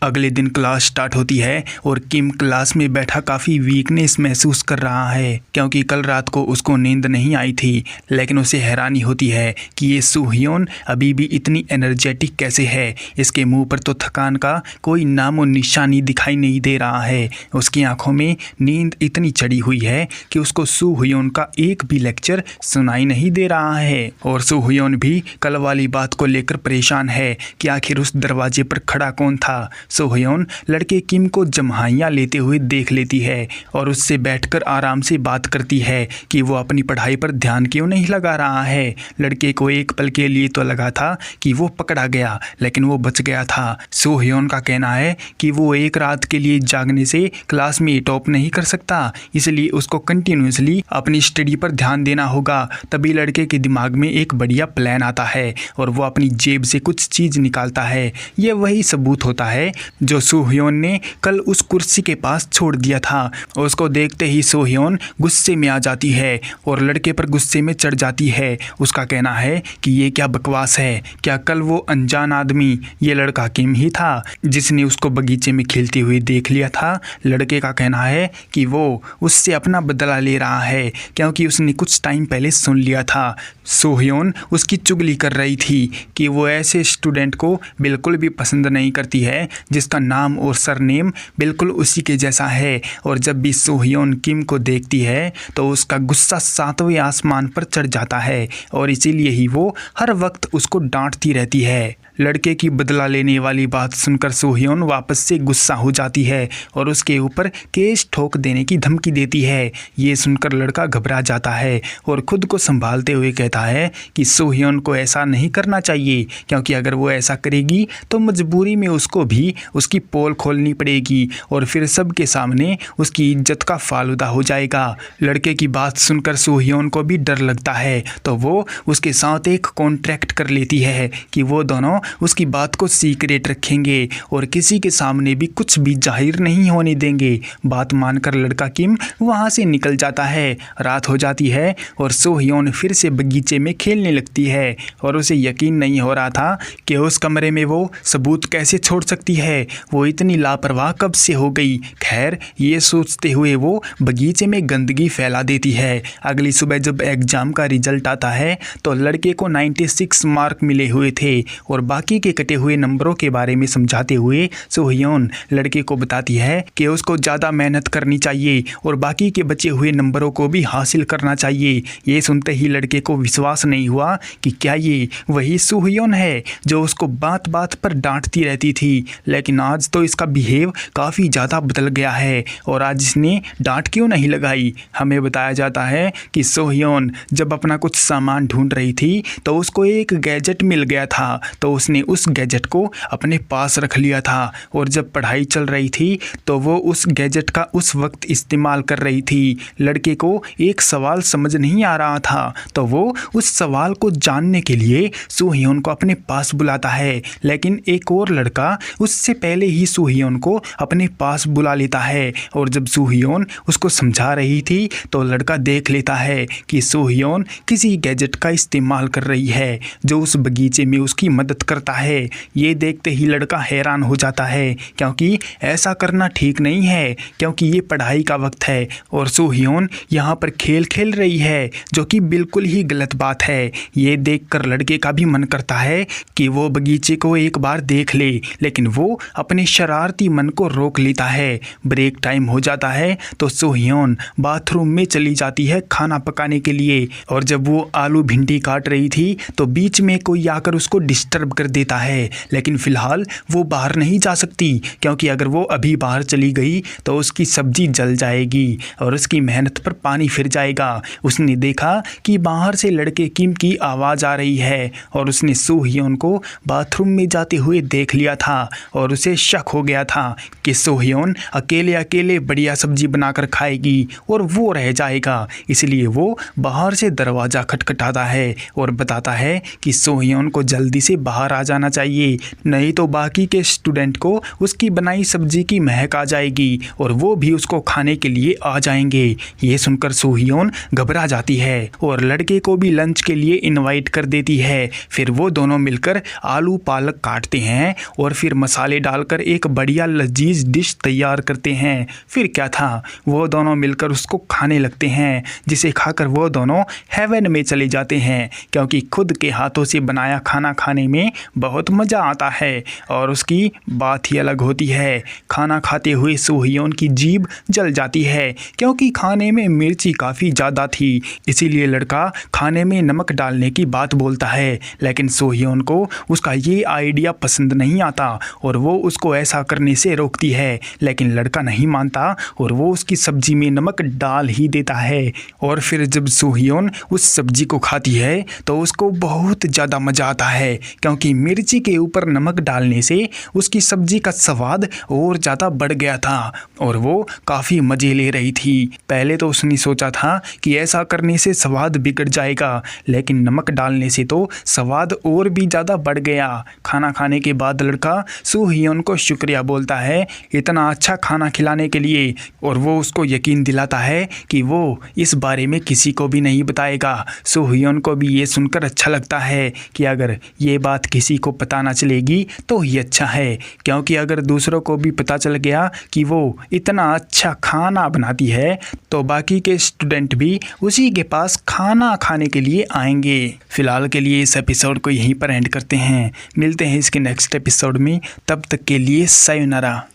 अगले दिन class start होती है और किम क्लास में बैठा काफ़ी वीकनेस महसूस कर रहा है क्योंकि कल रात को उसको नींद नहीं आई थी। लेकिन उसे हैरानी होती है कि ये सूह्योन अभी भी इतनी एनर्जेटिक कैसे है। इसके मुंह पर तो थकान का कोई नामो निशानी दिखाई नहीं दे रहा है। उसकी आंखों में नींद इतनी चढ़ी हुई है कि उसको सूह्योन का एक भी लेक्चर सुनाई नहीं दे रहा है। और सूह्योन भी कल वाली बात को लेकर परेशान है कि आखिर उस दरवाजे पर खड़ा कौन था। सूह्योन लड़के किम को जम्हाइयाँ लेते हुए देख लेती है और उससे बैठकर आराम से बात करती है कि वो अपनी पढ़ाई पर ध्यान क्यों नहीं लगा रहा है। लड़के को एक पल के लिए तो लगा था कि वो पकड़ा गया, लेकिन वो बच गया था। सूह्योन का कहना है कि वो एक रात के लिए जागने से क्लास में टॉप नहीं कर सकता, इसलिए उसको कंटिन्यूसली अपनी स्टडी पर ध्यान देना होगा। तभी लड़के के दिमाग में एक बढ़िया प्लान आता है और वो अपनी जेब से कुछ चीज़ निकालता है। ये वही सबूत होता है जो सूह्योन ने कल उस कुर्सी के पास छोड़ दिया था। उसको देखते ही सूह्योन गुस्से में आ जाती है और लड़के पर गुस्से में चढ़ जाती है। उसका कहना है कि ये क्या बकवास है, क्या कल वो अनजान आदमी ये लड़का किम ही था जिसने उसको बगीचे में खेलती हुई देख लिया था। लड़के का कहना है कि वो उससे अपना बदला ले रहा है क्योंकि उसने कुछ टाइम पहले सुन लिया था सूह्योन उसकी चुगली कर रही थी कि वो ऐसे स्टूडेंट को बिल्कुल भी पसंद नहीं करती है जिसका नाम और सरनेम बिल्कुल उसी के जैसा है। और जब भी सूह्योन किम को देखती है तो उसका गुस्सा 7वें आसमान पर चढ़ जाता है और इसीलिए ही वो हर वक्त उसको डांटती रहती है। लड़के की बदला लेने वाली बात सुनकर सूह्योन वापस से गुस्सा हो जाती है और उसके ऊपर केस ठोक देने की धमकी देती है। ये सुनकर लड़का घबरा जाता है और खुद को संभालते हुए कहता है कि सूह्योन को ऐसा नहीं करना चाहिए क्योंकि अगर वो ऐसा करेगी तो मजबूरी में उसको भी उसकी पोल खोलनी पड़ेगी और फिर सबके सामने उसकी इज्जत का फालूदा हो जाएगा। लड़के की बात सुनकर सूह्योन को भी डर लगता है तो वो उसके साथ एक कॉन्ट्रैक्ट कर लेती है कि वो दोनों उसकी बात को सीक्रेट रखेंगे और किसी के सामने भी कुछ भी जाहिर नहीं होने देंगे। बात मानकर लड़का किम वहां से निकल जाता है। रात हो जाती है और सूह्योन फिर से बगीचे में खेलने लगती है और उसे यकीन नहीं हो रहा था कि उस कमरे में वो सबूत कैसे छोड़ सकती है। वो इतनी लापरवाह कब से हो गई। खैर, ये सोचते हुए वो बगीचे में गंदगी फैला देती है। अगली सुबह जब एग्जाम का रिजल्ट आता है तो लड़के को 96 मार्क मिले हुए थे और बाकी के कटे हुए नंबरों के बारे में समझाते हुए सूह्योन लड़के को बताती है कि उसको ज़्यादा मेहनत करनी चाहिए और बाकी के बचे हुए नंबरों को भी हासिल करना चाहिए। ये सुनते ही लड़के को विश्वास नहीं हुआ कि क्या ये वही सूह्योन है जो उसको बात बात पर डांटती रहती थी। लेकिन आज तो इसका बिहेव काफ़ी ज़्यादा बदल गया है और आज इसने डांट क्यों नहीं लगाई। हमें बताया जाता है कि सूह्योन जब अपना कुछ सामान ढूंढ रही थी तो उसको एक गैजेट मिल गया था तो उसने उस गैजेट को अपने पास रख लिया था और जब पढ़ाई चल रही थी तो वो उस गैजेट का उस वक्त इस्तेमाल कर रही थी। लड़के को एक सवाल समझ नहीं आ रहा था तो वो उस सवाल को जानने के लिए सूह्योन को अपने पास बुलाता है, लेकिन एक और लड़का उससे पहले ही सूह्योन को अपने पास बुला लेता है और जब सूह्योन उसको समझा रही थी तो लड़का देख लेता है कि सूह्योन किसी गैजेट का इस्तेमाल कर रही है जो उस बगीचे में उसकी मदद करता है। ये देखते ही लड़का हैरान हो जाता है क्योंकि ऐसा करना ठीक नहीं है क्योंकि ये पढ़ाई का वक्त है और सूह्योन यहाँ पर खेल खेल रही है जो कि बिल्कुल ही गलत बात है। ये देखकर लड़के का भी मन करता है कि वो बगीचे को एक बार देख ले, लेकिन वो अपने शरारती मन को रोक लेता है। ब्रेक टाइम हो जाता है तो सूह्योन बाथरूम में चली जाती है खाना पकाने के लिए और जब वो आलू भिंडी काट रही थी तो बीच में कोई आकर उसको डिस्टर्ब कर देता है। लेकिन फिलहाल वो बाहर नहीं जा सकती क्योंकि अगर वो अभी बाहर चली गई तो उसकी सब्जी जल जाएगी और उसकी मेहनत पर पानी फिर जाएगा। उसने देखा कि बाहर से लड़के किम की आवाज़ आ रही है और उसने सूह्योन को बाथरूम में जाते हुए देख लिया था और उसे शक हो गया था कि सूह्योन अकेले अकेले बढ़िया सब्जी बनाकर खाएगी और वो रह जाएगा। इसलिए वो बाहर से दरवाज़ा खटखटाता है और बताता है कि सूह्योन को जल्दी से बाहर बाहर आ जाना चाहिए, नहीं तो बाकी के स्टूडेंट को उसकी बनाई सब्जी की महक आ जाएगी और वो भी उसको खाने के लिए आ जाएंगे। ये सुनकर सोहियोन घबरा जाती है और लड़के को भी लंच के लिए इनवाइट कर देती है। फिर वो दोनों मिलकर आलू पालक काटते हैं और फिर मसाले डालकर एक बढ़िया लजीज डिश तैयार करते हैं। फिर क्या था, वो दोनों मिलकर उसको खाने लगते हैं, जिसे खाकर वो दोनों हेवन में चले जाते हैं, क्योंकि खुद के हाथों से बनाया खाना खाने में बहुत मज़ा आता है और उसकी बात ही अलग होती है। खाना खाते हुए सोहियोन की जीभ जल जाती है, क्योंकि खाने में मिर्ची काफ़ी ज़्यादा थी। इसीलिए लड़का खाने में नमक डालने की बात बोलता है, लेकिन सोहियोन को उसका ये आइडिया पसंद नहीं आता और वो उसको ऐसा करने से रोकती है, लेकिन लड़का नहीं मानता और वो उसकी सब्जी में नमक डाल ही देता है। और फिर जब सोहियोन उस सब्जी को खाती है तो उसको बहुत ज़्यादा मज़ा आता है, क्योंकि मिर्ची के ऊपर नमक डालने से उसकी सब्जी का स्वाद और ज़्यादा बढ़ गया था और वो काफ़ी मज़े ले रही थी। पहले तो उसने सोचा था कि ऐसा करने से स्वाद बिगड़ जाएगा, लेकिन नमक डालने से तो स्वाद और भी ज़्यादा बढ़ गया। खाना खाने के बाद लड़का सोहियोन को शुक्रिया बोलता है इतना अच्छा खाना खिलाने के लिए, और वो उसको यकीन दिलाता है कि वो इस बारे में किसी को भी नहीं बताएगा। सोहियोन को भी ये सुनकर अच्छा लगता है कि अगर ये बात किसी को पता ना चलेगी तो ही अच्छा है, क्योंकि अगर दूसरों को भी पता चल गया कि वो इतना अच्छा खाना बनाती है तो बाकी के स्टूडेंट भी उसी के पास खाना खाने के लिए आएंगे। फिलहाल के लिए इस एपिसोड को यहीं पर एंड करते हैं, मिलते हैं इसके नेक्स्ट एपिसोड में, तब तक के लिए सायोनारा।